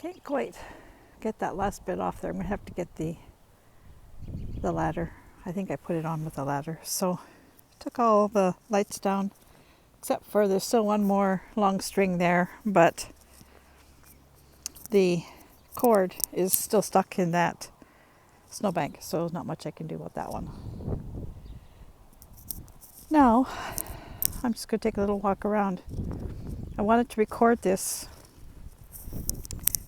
can't quite get that last bit off there. I'm gonna have to get the ladder. I think I put it on with the ladder. So took all the lights down, except for there's still one more long string there, but the cord is still stuck in that snowbank, so not much I can do about that one. Now, I'm just going to take a little walk around. I wanted to record this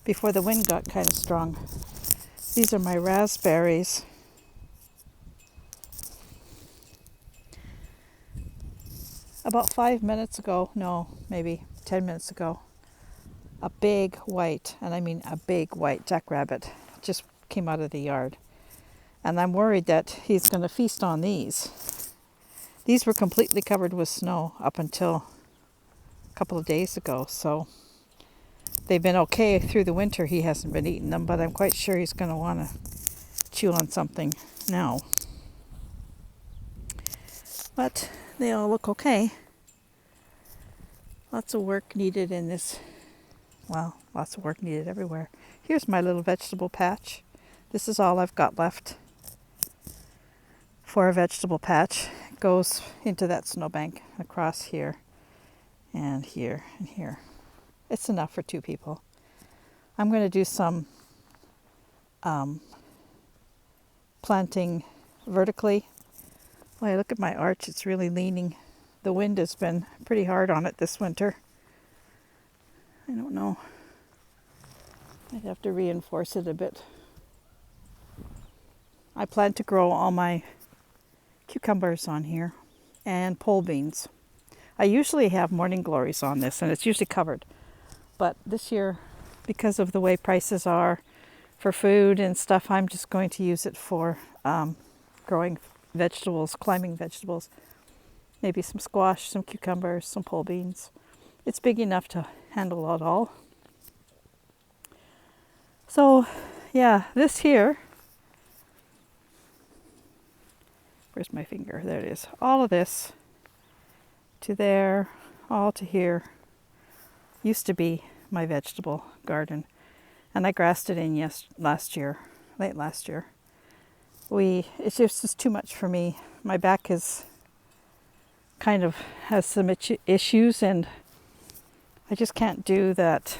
before the wind got kind of strong. These are my raspberries. About 5 minutes ago, no, maybe 10 minutes ago, a big white, and I mean a big white jackrabbit just came out of the yard. And I'm worried that he's going to feast on these. These were completely covered with snow up until a couple of days ago, so they've been okay through the winter. He hasn't been eating them, but I'm quite sure he's going to want to chew on something now. But they all look okay. Lots of work needed in this. Well, lots of work needed everywhere. Here's my little vegetable patch. This is all I've got left for a vegetable patch. It goes into that snowbank across here and here and here. It's enough for 2 people. I'm going to do some planting vertically. Well, look at my arch. It's really leaning. The wind has been pretty hard on it this winter. I don't know. I'd have to reinforce it a bit. I plan to grow all my cucumbers on here and pole beans. I usually have morning glories on this, and it's usually covered. But this year, because of the way prices are for food and stuff, I'm just going to use it for growing vegetables, climbing vegetables. Maybe some squash, some cucumbers, some pole beans. It's big enough to handle it all. So, yeah, this here, where's my finger? There it is. All of this to there, all to here, used to be my vegetable garden. And I grassed it in late last year. It's just too much for me. My back is kind of has some issues, and I just can't do that.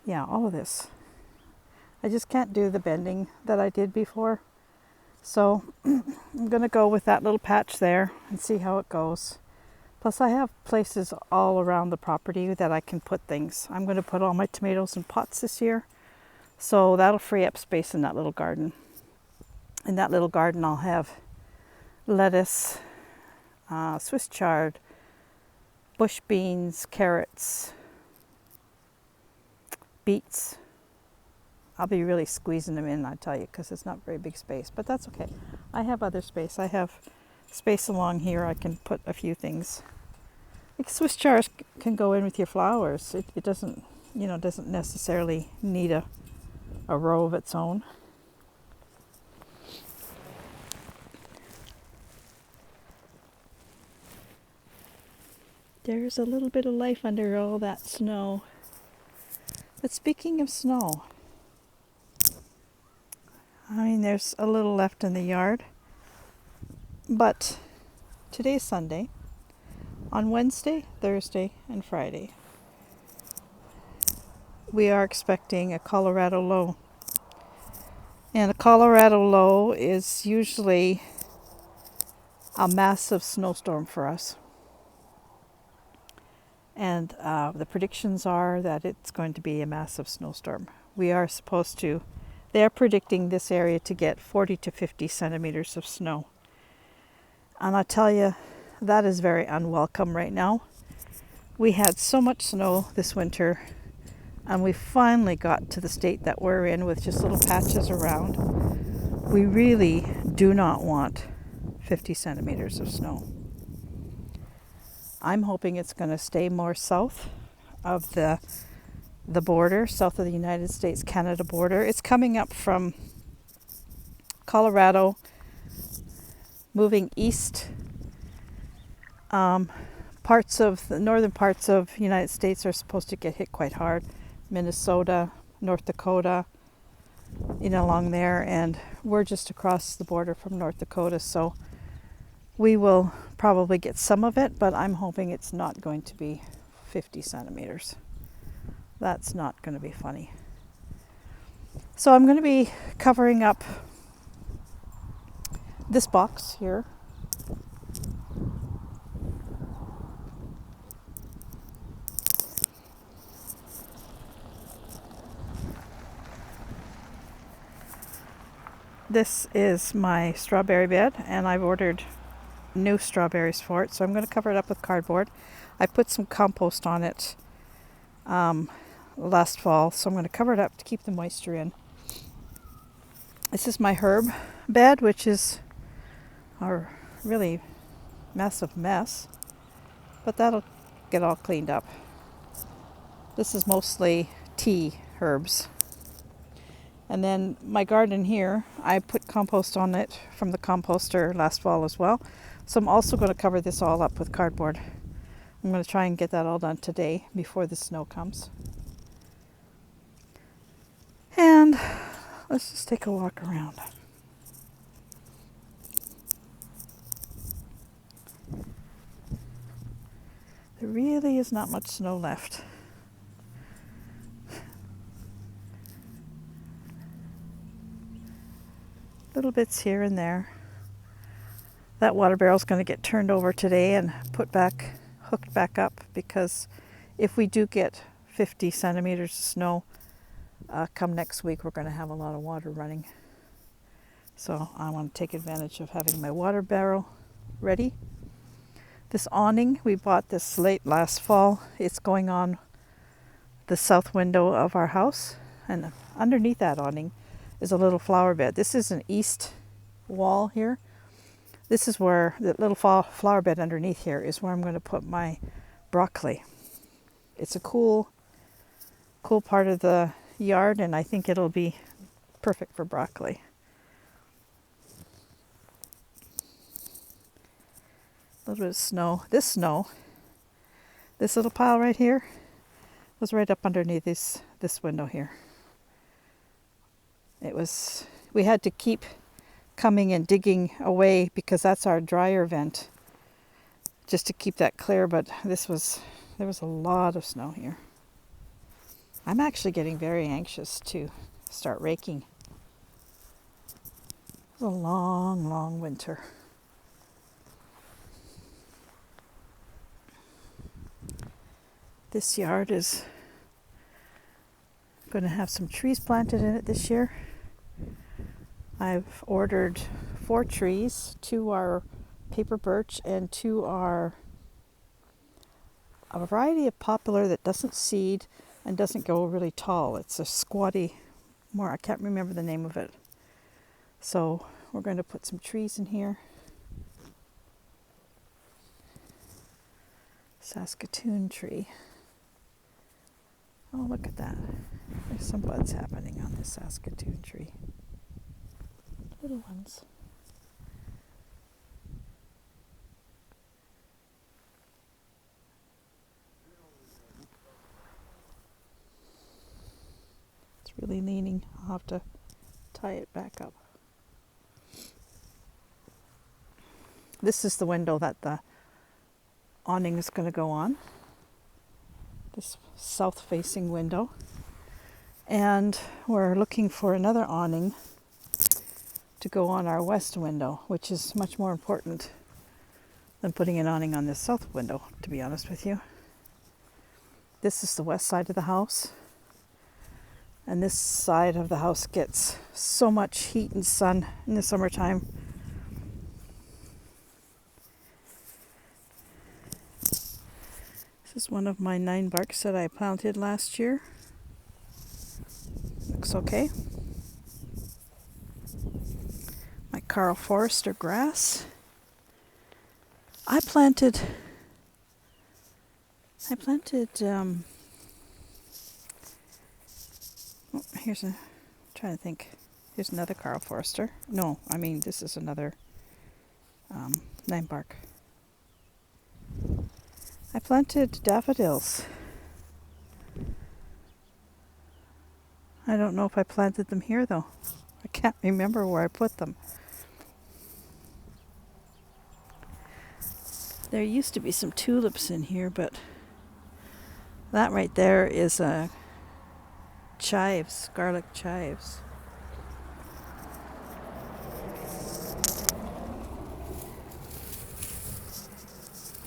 Yeah, all of this. I just can't do the bending that I did before. So I'm going to go with that little patch there and see how it goes. Plus I have places all around the property that I can put things. I'm going to put all my tomatoes in pots this year. So that'll free up space in that little garden. In that little garden I'll have lettuce, Swiss chard, bush beans, carrots, beets. I'll be really squeezing them in, I tell you, because it's not very big space, but that's okay. I have other space. I have space along here. I can put a few things. Like Swiss chard can go in with your flowers. It doesn't, doesn't necessarily need a row of its own. There's a little bit of life under all that snow. But speaking of snow, I mean, there's a little left in the yard. But today's Sunday. On Wednesday, Thursday, and Friday, we are expecting a Colorado low. And a Colorado low is usually a massive snowstorm for us. And the predictions are that it's going to be a massive snowstorm. They are predicting this area to get 40 to 50 centimeters of snow. And I tell you, that is very unwelcome right now. We had so much snow this winter, and we finally got to the state that we're in with just little patches around. We really do not want 50 centimeters of snow. I'm hoping it's going to stay more south of the border, south of the United States-Canada border. It's coming up from Colorado, moving east. The northern parts of the United States are supposed to get hit quite hard. Minnesota, North Dakota, along there, and we're just across the border from North Dakota, so we will probably get some of it, but I'm hoping it's not going to be 50 centimeters. That's not going to be funny. So I'm going to be covering up this box here. This is my strawberry bed, and I've ordered new strawberries for it, so I'm going to cover it up with cardboard. I put some compost on it last fall, so I'm going to cover it up to keep the moisture in. This is my herb bed, which is a really massive mess, but that'll get all cleaned up. This is mostly tea herbs. And then my garden here, I put compost on it from the composter last fall as well. So I'm also going to cover this all up with cardboard. I'm going to try and get that all done today before the snow comes. And let's just take a walk around. There really is not much snow left. Little bits here and there. That water barrel is going to get turned over today and hooked back up, because if we do get 50 centimeters of snow come next week, we're going to have a lot of water running. So I want to take advantage of having my water barrel ready. This awning, we bought this late last fall. It's going on the south window of our house, and underneath that awning is a little flower bed. This is an east wall here. This is where the little flower bed underneath here is where I'm going to put my broccoli. It's a cool part of the yard, and I think it'll be perfect for broccoli. A little bit of snow. This little pile right here was right up underneath this window here. We had to keep coming and digging away because that's our dryer vent, just to keep that clear, but there was a lot of snow here. I'm actually getting very anxious to start raking. It was a long, long winter. This yard is going to have some trees planted in it this year. I've ordered 4 trees. 2 are paper birch and 2 are a variety of poplar that doesn't seed and doesn't go really tall. It's a squatty, I can't remember the name of it. So we're going to put some trees in here. Saskatoon tree. Oh, look at that. There's some buds happening on this Saskatoon tree. Little ones. It's really leaning. I'll have to tie it back up. This is the window that the awning is going to go on. This south-facing window. And we're looking for another awning to go on our west window, which is much more important than putting an awning on this south window, to be honest with you. This is the west side of the house, and this side of the house gets so much heat and sun in the summertime. This is one of my 9 barks that I planted last year. Looks okay. My Karl Forster grass. I planted here's another Karl Forster. No, I mean this is another 9 bark. I planted daffodils. I don't know if I planted them here though. I can't remember where I put them. There used to be some tulips in here, but that right there is chives, garlic chives.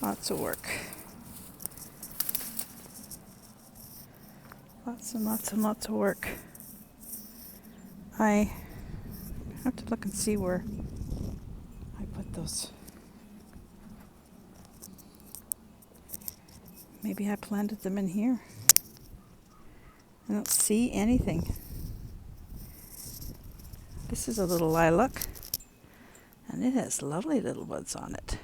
Lots of work. Lots and lots and lots of work. I have to look and see where I put those. Maybe I planted them in here. I don't see anything. This is a little lilac, and it has lovely little buds on it.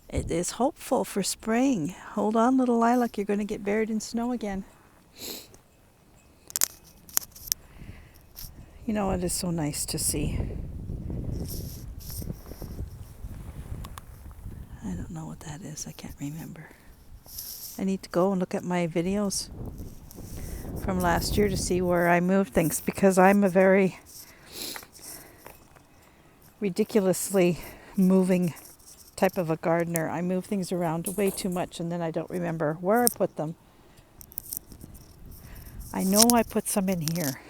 It is hopeful for spring. Hold on, little lilac, you're going to get buried in snow again. You know, it is so nice to see. I don't know what that is. I can't remember. I need to go and look at my videos from last year to see where I moved things, because I'm a very ridiculously moving type of a gardener. I move things around way too much and then I don't remember where I put them. I know I put some in here,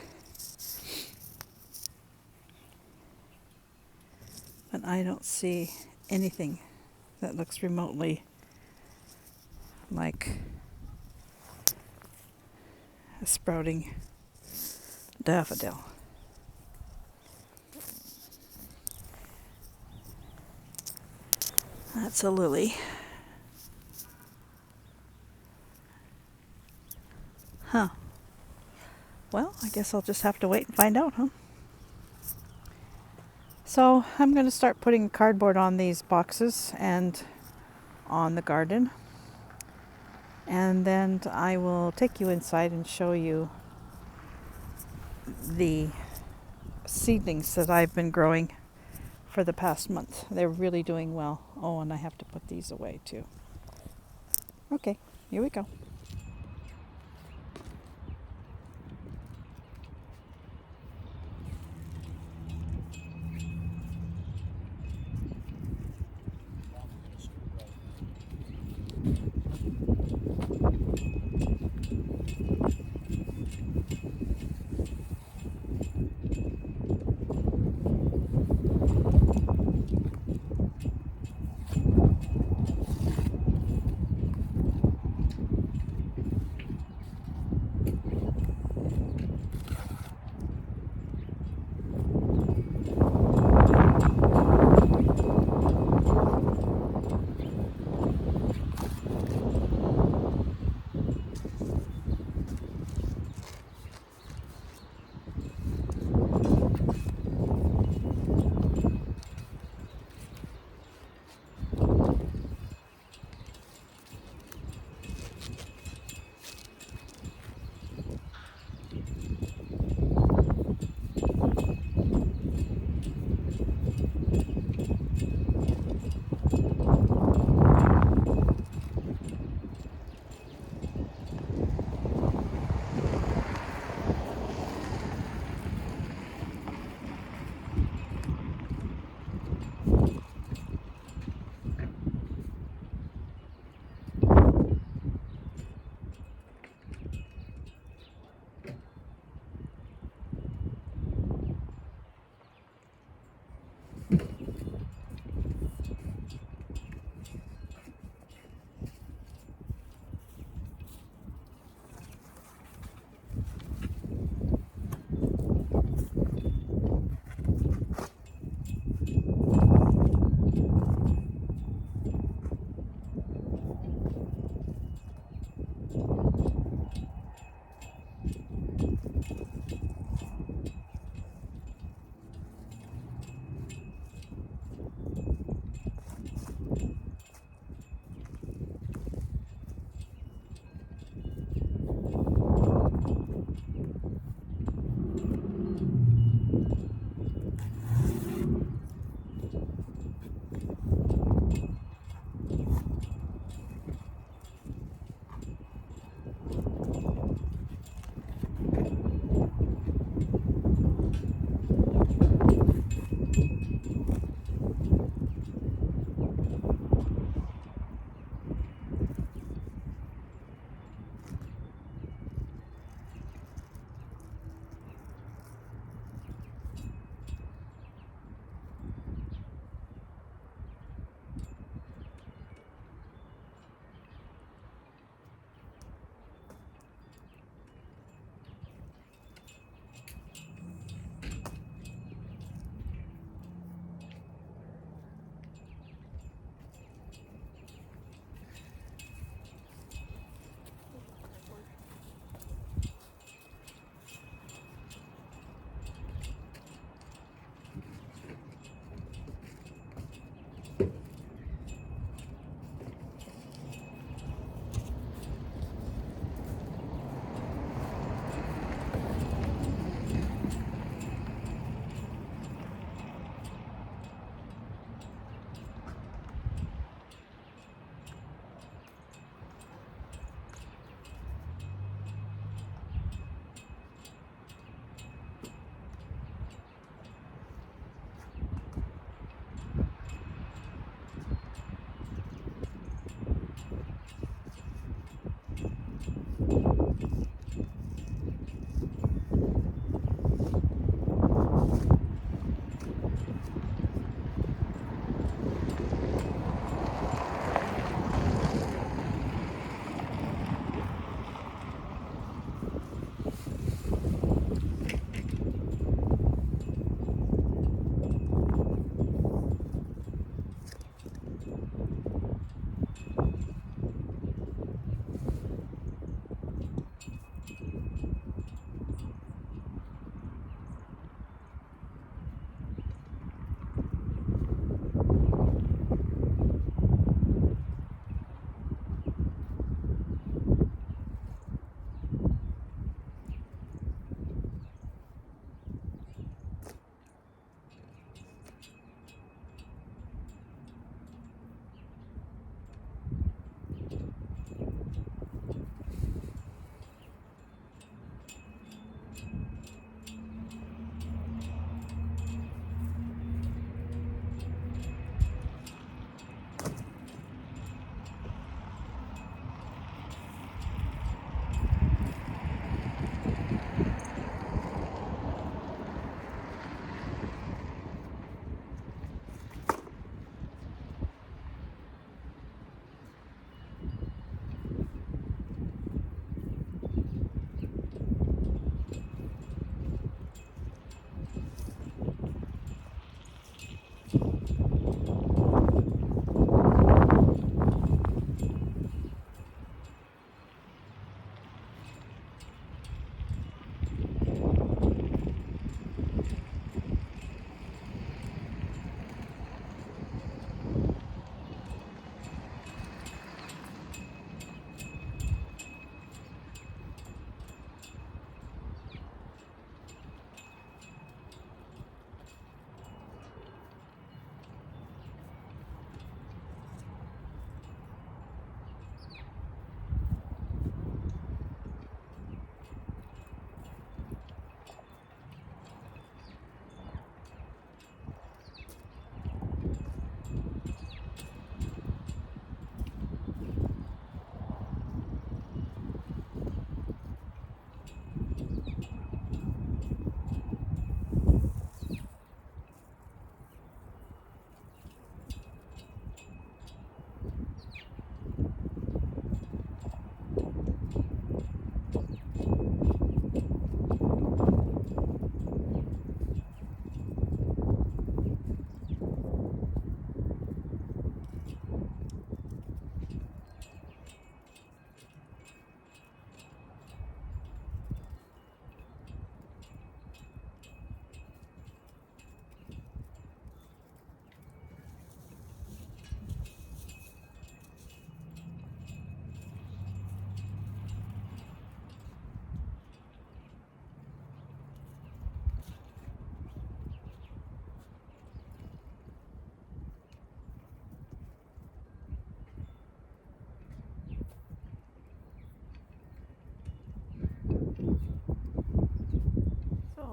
but I don't see anything that looks remotely like a sprouting daffodil. That's a lily. Huh. Well, I guess I'll just have to wait and find out, huh? So I'm going to start putting cardboard on these boxes and on the garden. And then I will take you inside and show you the seedlings that I've been growing for the past month. They're really doing well. Oh, and I have to put these away too. Okay, here we go.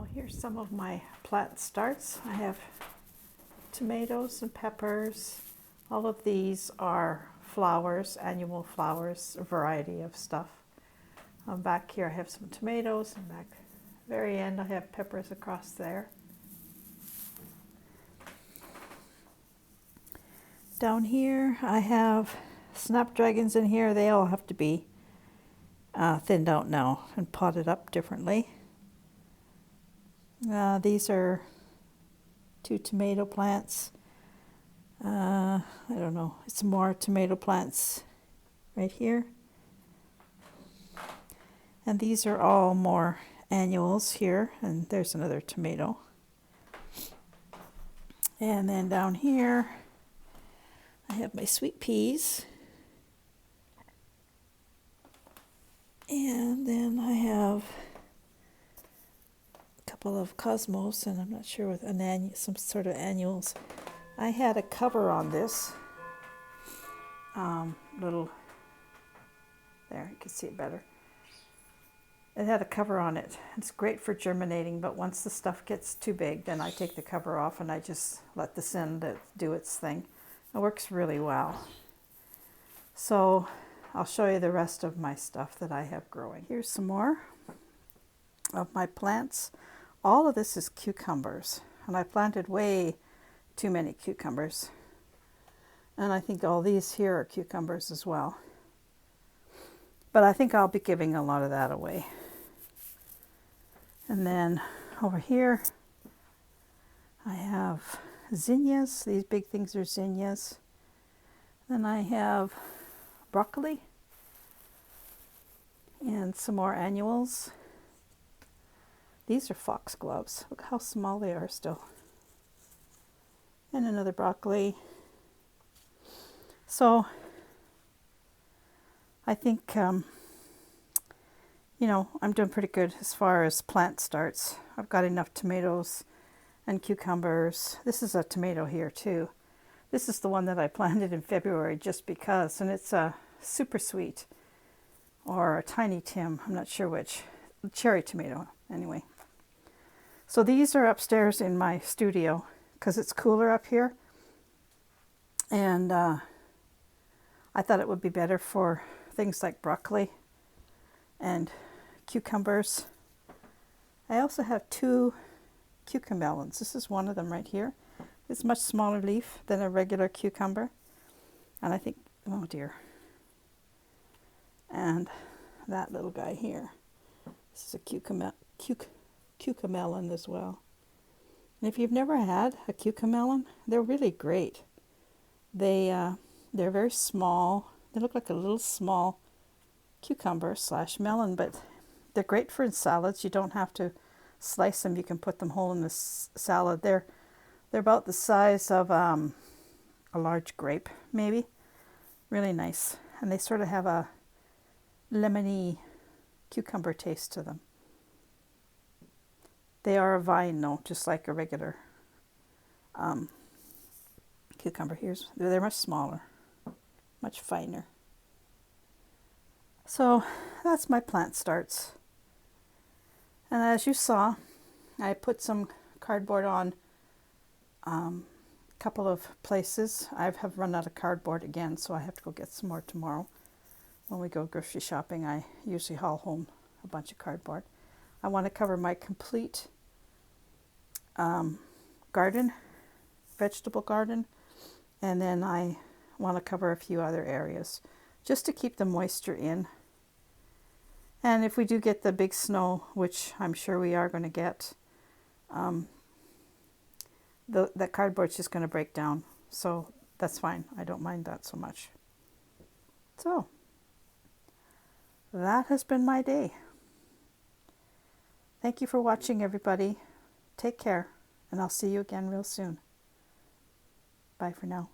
So here's some of my plant starts. I have tomatoes and peppers. All of these are flowers, annual flowers, a variety of stuff. Back here I have some tomatoes, and back very end I have peppers across there. Down here I have snapdragons in here. They all have to be thinned out now and potted up differently. These are 2 tomato plants. I don't know, it's more tomato plants right here. And these are all more annuals here, and there's another tomato. And then down here I have my sweet peas. And then I have a couple of cosmos, and I'm not sure with some sort of annuals. I had a cover on this little, there you can see it better. It had a cover on it. It's great for germinating, but once the stuff gets too big, then I take the cover off and I just let the sun do its thing. It works really well. So I'll show you the rest of my stuff that I have growing. Here's some more of my plants. All of this is cucumbers, and I planted way too many cucumbers. And I think all these here are cucumbers as well. But I think I'll be giving a lot of that away. And then over here I have zinnias. These big things are zinnias. Then I have broccoli and some more annuals. These are foxgloves. Look how small they are still. And another broccoli. So I think you know, I'm doing pretty good as far as plant starts. I've got enough tomatoes and cucumbers. This is a tomato here too. This is the one that I planted in February just because, and it's a super sweet or a tiny Tim, I'm not sure which, cherry tomato anyway. So these are upstairs in my studio because it's cooler up here, and I thought it would be better for things like broccoli and cucumbers. I also have 2 cucamelons. This is one of them right here. It's much smaller leaf than a regular cucumber. And I think, oh dear. And that little guy here. This is a cucamelon as well. And if you've never had a cucamelon, they're really great. They're very small. They look like a little small cucumber / melon, but they're great for in salads. You don't have to slice them. You can put them whole in the salad. They're about the size of a large grape, maybe. Really nice. And they sort of have a lemony cucumber taste to them. They are a vine, though, just like a regular cucumber. They're much smaller, much finer. So that's my plant starts. And as you saw, I put some cardboard on a couple of places. I have run out of cardboard again, so I have to go get some more tomorrow. When we go grocery shopping, I usually haul home a bunch of cardboard. I want to cover my complete garden, vegetable garden, and then I want to cover a few other areas just to keep the moisture in. And if we do get the big snow, which I'm sure we are going to get, the cardboard's just going to break down. So that's fine. I don't mind that so much. So that has been my day. Thank you for watching, everybody. Take care, and I'll see you again real soon. Bye for now.